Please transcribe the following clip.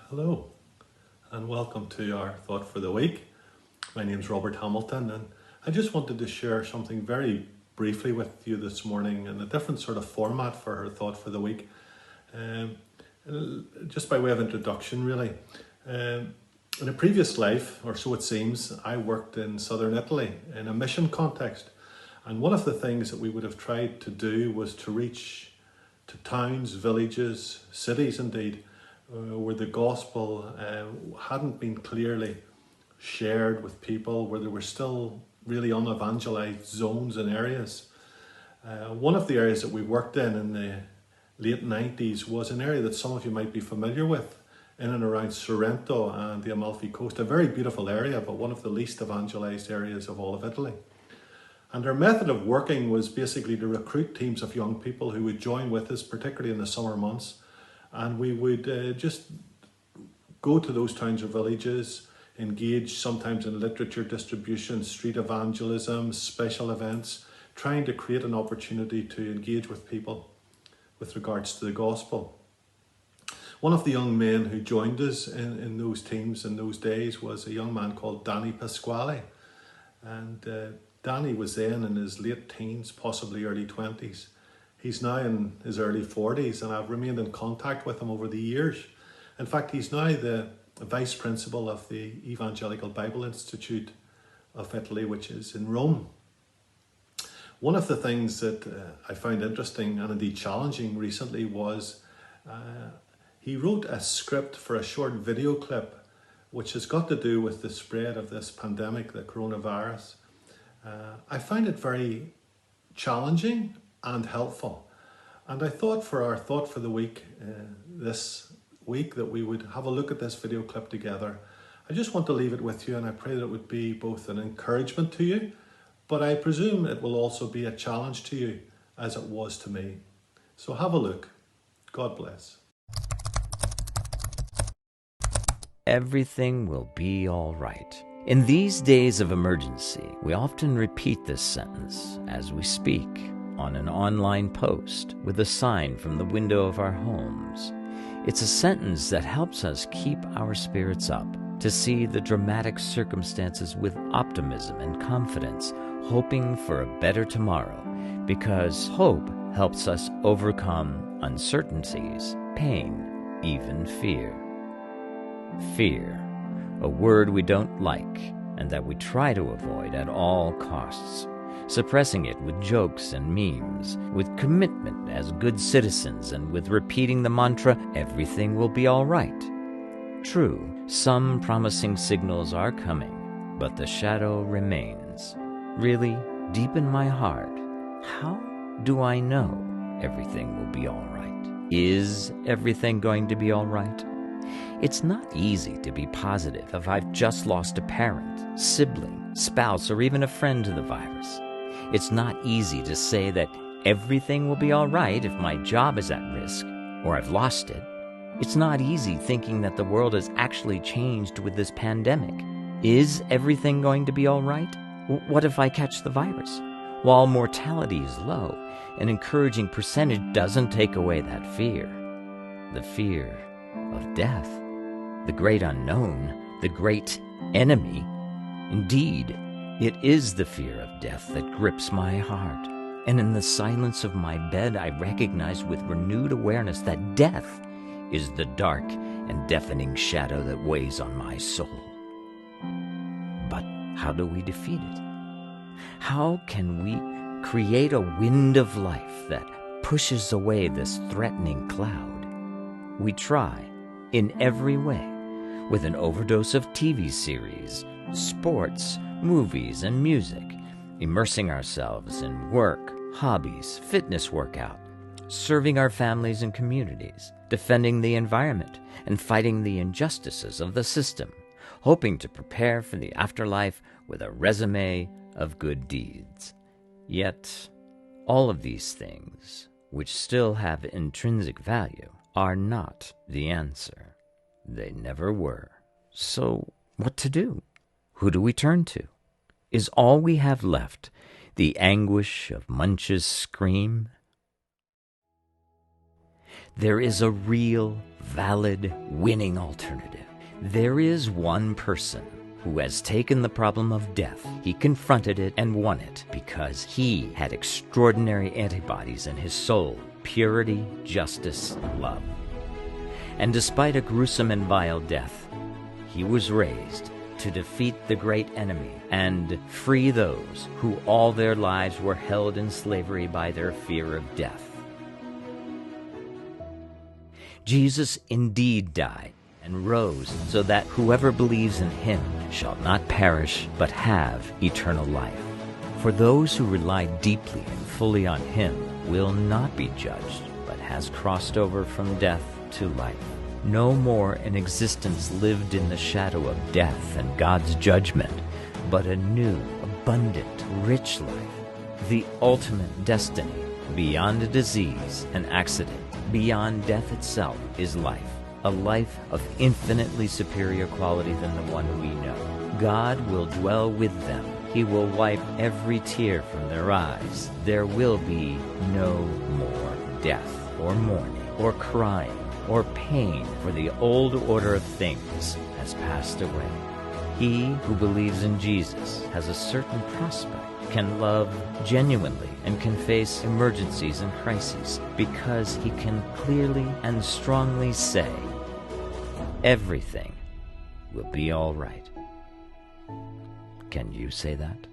Hello and welcome to our Thought for the Week. My name is Robert Hamilton and I just wanted to share something very briefly with you this morning in a different sort of format for our Thought for the Week. Just by way of introduction really. In a previous life, or so it seems, I worked in southern Italy in a mission context, and one of the things that we would have tried to do was to reach to towns, villages, cities indeed, where the gospel hadn't been clearly shared with people, where there were still really unevangelized zones and areas. One of the areas that we worked in the late 90s was an area that some of you might be familiar with, in and around Sorrento and the Amalfi Coast, a very beautiful area, but one of the least evangelized areas of all of Italy. And our method of working was basically to recruit teams of young people who would join with us, particularly in the summer months. And we would just go to those towns or villages, engage sometimes in literature distribution, street evangelism, special events, trying to create an opportunity to engage with people with regards to the gospel. One of the young men who joined us in those teams in those days was a young man called Danny Pasquale. And Danny was then in his late teens, possibly early 20s. He's now in his early 40s, and I've remained in contact with him over the years. In fact, he's now the vice principal of the Evangelical Bible Institute of Italy, which is in Rome. One of the things that I found interesting and indeed challenging recently was he wrote a script for a short video clip which has got to do with the spread of this pandemic, the coronavirus. I find it very challenging and helpful. And I thought for our Thought for the Week this week that we would have a look at this video clip together. I just want to leave it with you, and I pray that it would be both an encouragement to you, but I presume it will also be a challenge to you as it was to me. So have a look. God bless. Everything will be all right. In these days of emergency, we often repeat this sentence as we speak on an online post with a sign from the window of our homes. It's a sentence that helps us keep our spirits up, to see the dramatic circumstances with optimism and confidence, hoping for a better tomorrow, because hope helps us overcome uncertainties, pain, even fear. Fear, a word we don't like and that we try to avoid at all costs, suppressing it with jokes and memes, with commitment as good citizens, and with repeating the mantra, everything will be all right. True, some promising signals are coming, but the shadow remains. Really, deep in my heart, how do I know everything will be all right? Is everything going to be all right? It's not easy to be positive if I've just lost a parent, sibling, spouse, or even a friend to the virus. It's not easy to say that everything will be all right if my job is at risk or I've lost it. It's not easy thinking that the world has actually changed with this pandemic. Is everything going to be all right? What if I catch the virus? While mortality is low, an encouraging percentage doesn't take away that fear. The fear of death, the great unknown, the great enemy. Indeed, it is the fear of death that grips my heart. And in the silence of my bed, I recognize with renewed awareness that death is the dark and deafening shadow that weighs on my soul. But how do we defeat it? How can we create a wind of life that pushes away this threatening cloud? We try in every way, with an overdose of TV series, sports, movies, and music, immersing ourselves in work, hobbies, fitness workout, serving our families and communities, defending the environment, and fighting the injustices of the system, hoping to prepare for the afterlife with a resume of good deeds. Yet, all of these things, which still have intrinsic value, are not the answer. They never were. So, what to do? Who do we turn to? Is all we have left the anguish of Munch's scream? There is a real, valid, winning alternative. There is one person who has taken the problem of death. He confronted it and won it because he had extraordinary antibodies in his soul: purity, justice, love. And despite a gruesome and vile death, he was raised to defeat the great enemy and free those who all their lives were held in slavery by their fear of death. Jesus indeed died and rose so that whoever believes in him shall not perish but have eternal life. For those who rely deeply and fully on him will not be judged, but has crossed over from death to life. No more an existence lived in the shadow of death and God's judgment, but a new, abundant, rich life. The ultimate destiny, beyond a disease, an accident, beyond death itself, is life. A life of infinitely superior quality than the one we know. God will dwell with them. He will wipe every tear from their eyes. There will be no more death, or mourning, or crying, or pain, for the old order of things has passed away. He who believes in Jesus has a certain prospect, can love genuinely, and can face emergencies and crises, because he can clearly and strongly say, everything will be all right. Can you say that?